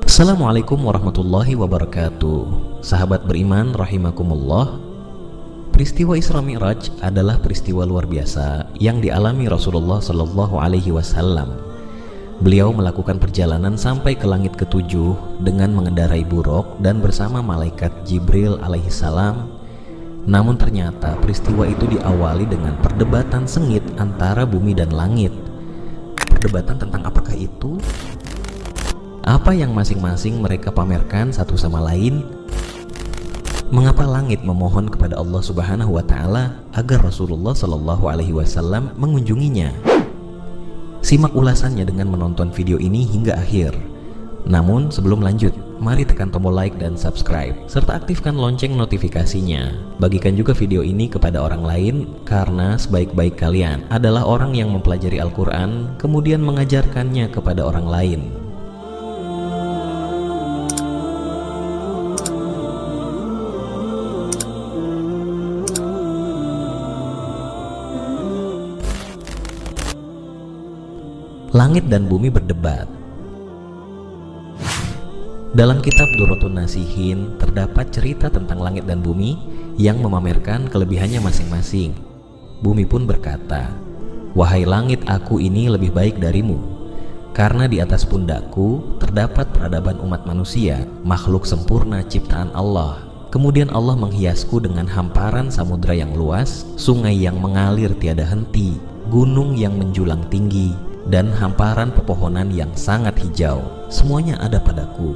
Assalamualaikum warahmatullahi wabarakatuh. Sahabat beriman rahimakumullah. Peristiwa Isra Mi'raj adalah peristiwa luar biasa yang dialami Rasulullah Shallallahu Alaihi Wasallam. Beliau melakukan perjalanan sampai ke langit ketujuh dengan mengendarai buruk dan bersama malaikat Jibril alaihissalam. Namun ternyata peristiwa itu diawali dengan perdebatan sengit antara bumi dan langit. Perdebatan tentang apakah itu? Apa yang masing-masing mereka pamerkan satu sama lain? Mengapa langit memohon kepada Allah Subhanahu wa Ta'ala agar Rasulullah Shallallahu Alaihi Wasallam mengunjunginya? Simak ulasannya dengan menonton video ini hingga akhir. Namun sebelum lanjut, mari tekan tombol like dan subscribe serta aktifkan lonceng notifikasinya. Bagikan juga video ini kepada orang lain, karena sebaik-baik kalian adalah orang yang mempelajari Al-Quran kemudian mengajarkannya kepada orang lain. Langit dan bumi berdebat. Dalam kitab Durratun Nasihin terdapat cerita tentang langit dan bumi yang memamerkan kelebihannya masing-masing. Bumi pun berkata, "Wahai langit, aku ini lebih baik darimu, karena di atas pundakku terdapat peradaban umat manusia, makhluk sempurna ciptaan Allah. Kemudian Allah menghiasku dengan hamparan samudra yang luas, sungai yang mengalir tiada henti, gunung yang menjulang tinggi, dan hamparan pepohonan yang sangat hijau. Semuanya ada padaku."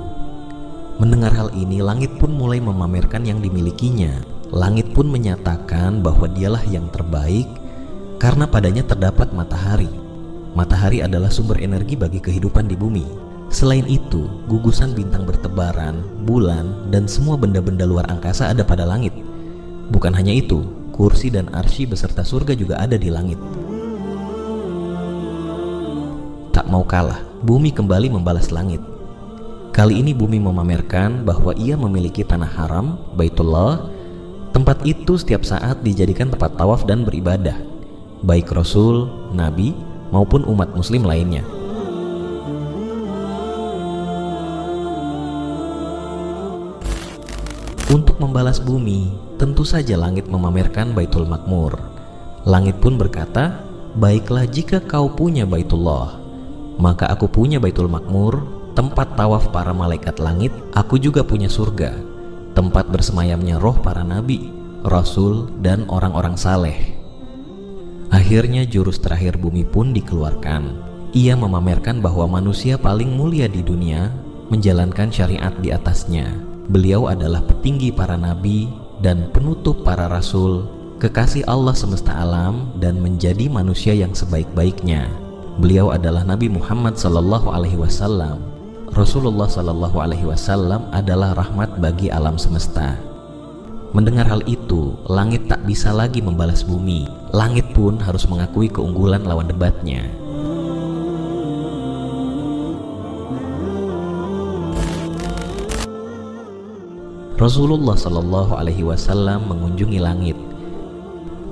Mendengar hal ini, langit pun mulai memamerkan yang dimilikinya. Langit pun menyatakan bahwa dialah yang terbaik karena padanya terdapat matahari. Matahari adalah sumber energi bagi kehidupan di bumi. Selain itu, gugusan bintang bertebaran, bulan, dan semua benda-benda luar angkasa ada pada langit. Bukan hanya itu, kursi dan arsy beserta surga juga ada di langit. Tak mau kalah, bumi kembali membalas langit. Kali ini bumi memamerkan bahwa ia memiliki tanah haram, Baitullah. Tempat itu setiap saat dijadikan tempat tawaf dan beribadah, baik Rasul, Nabi, maupun umat muslim lainnya. Untuk membalas bumi, tentu saja langit memamerkan Baitul Makmur. Langit pun berkata, "Baiklah jika kau punya Baitullah, maka aku punya Baitul Makmur, tempat tawaf para malaikat langit. Aku juga punya surga, tempat bersemayamnya roh para nabi, rasul, dan orang-orang saleh." Akhirnya jurus terakhir bumi pun dikeluarkan. Ia memamerkan bahwa manusia paling mulia di dunia menjalankan syariat di atasnya. Beliau adalah petinggi para nabi dan penutup para rasul, kekasih Allah semesta alam, dan menjadi manusia yang sebaik-baiknya. Beliau adalah Nabi Muhammad Sallallahu Alaihi Wasallam. Rasulullah Sallallahu Alaihi Wasallam adalah rahmat bagi alam semesta. Mendengar hal itu, langit tak bisa lagi membalas bumi. Langit pun harus mengakui keunggulan lawan debatnya. Rasulullah Sallallahu Alaihi Wasallam mengunjungi langit.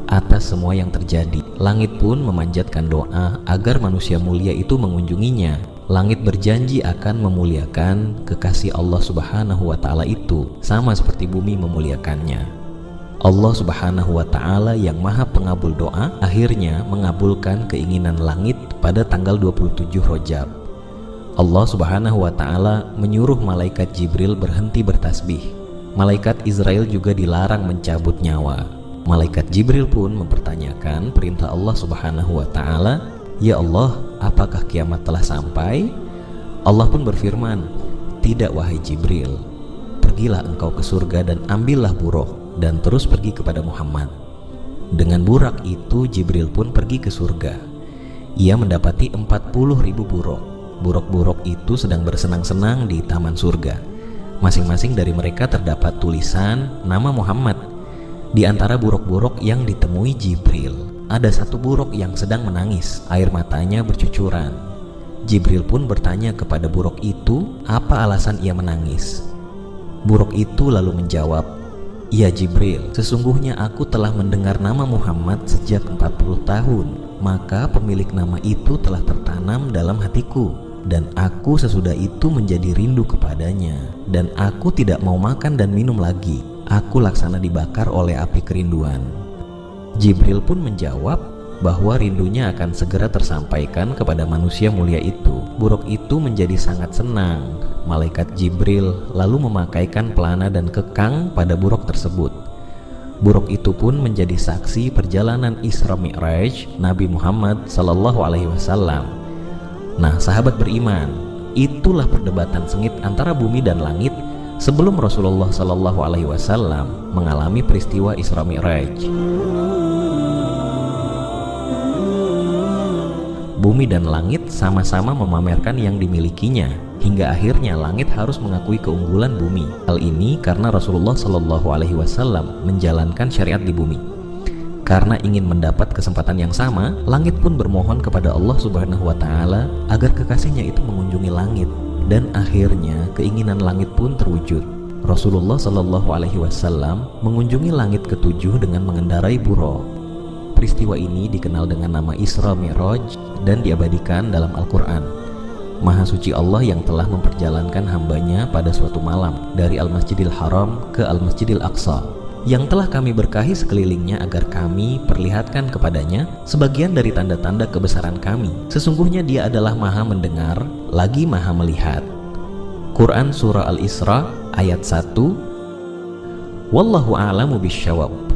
Atas semua yang terjadi, langit pun memanjatkan doa agar manusia mulia itu mengunjunginya. Langit berjanji akan memuliakan kekasih Allah Subhanahu wa Ta'ala itu, sama seperti bumi memuliakannya. Allah Subhanahu wa Ta'ala yang maha pengabul doa akhirnya mengabulkan keinginan langit pada tanggal 27 Rajab. Allah Subhanahu wa Ta'ala menyuruh malaikat Jibril berhenti bertasbih. Malaikat Israel juga dilarang mencabut nyawa. Malaikat Jibril pun mempertanyakan perintah Allah Subhanahu wa Ta'ala, "Ya Allah, apakah kiamat telah sampai?" Allah pun berfirman, "Tidak wahai Jibril, pergilah engkau ke surga dan ambillah buraq dan terus pergi kepada Muhammad." Dengan buraq itu Jibril pun pergi ke surga. Ia mendapati 40.000 buraq. Buraq-buraq itu sedang bersenang-senang di taman surga. Masing-masing dari mereka terdapat tulisan nama Muhammad. Di antara buraq-buraq yang ditemui Jibril, ada satu buraq yang sedang menangis, air matanya bercucuran. Jibril pun bertanya kepada buraq itu apa alasan ia menangis. Buraq itu lalu menjawab, "Ya Jibril, sesungguhnya aku telah mendengar nama Muhammad sejak 40 tahun. Maka pemilik nama itu telah tertanam dalam hatiku, dan aku sesudah itu menjadi rindu kepadanya. Dan aku tidak mau makan dan minum lagi. Aku laksana dibakar oleh api kerinduan." Jibril pun menjawab bahwa rindunya akan segera tersampaikan kepada manusia mulia itu. Buruk itu menjadi sangat senang. Malaikat Jibril lalu memakaikan pelana dan kekang pada buruk tersebut. Buruk itu pun menjadi saksi perjalanan Isra Mi'raj Nabi Muhammad SAW. Nah, sahabat beriman, itulah perdebatan sengit antara bumi dan langit sebelum Rasulullah SAW mengalami peristiwa Isra Mi'raj. Bumi dan langit sama-sama memamerkan yang dimilikinya, hingga akhirnya langit harus mengakui keunggulan bumi. Hal ini karena Rasulullah SAW menjalankan syariat di bumi. Karena ingin mendapat kesempatan yang sama, langit pun bermohon kepada Allah Subhanahu wa Ta'ala agar kekasihnya itu mengunjungi langit, dan akhirnya keinginan langit pun terwujud. Rasulullah SAW mengunjungi langit ketujuh dengan mengendarai buraq. Peristiwa ini dikenal dengan nama Isra Mi'raj dan diabadikan dalam Al-Quran. Maha suci Allah yang telah memperjalankan hambanya pada suatu malam dari Al-Masjidil Haram ke Al-Masjidil Aqsa, yang telah kami berkahi sekelilingnya agar kami perlihatkan kepadanya sebagian dari tanda-tanda kebesaran kami. Sesungguhnya dia adalah maha mendengar lagi maha melihat. Quran Surah Al-Isra ayat 1. Wallahu a'lamu bisyawab.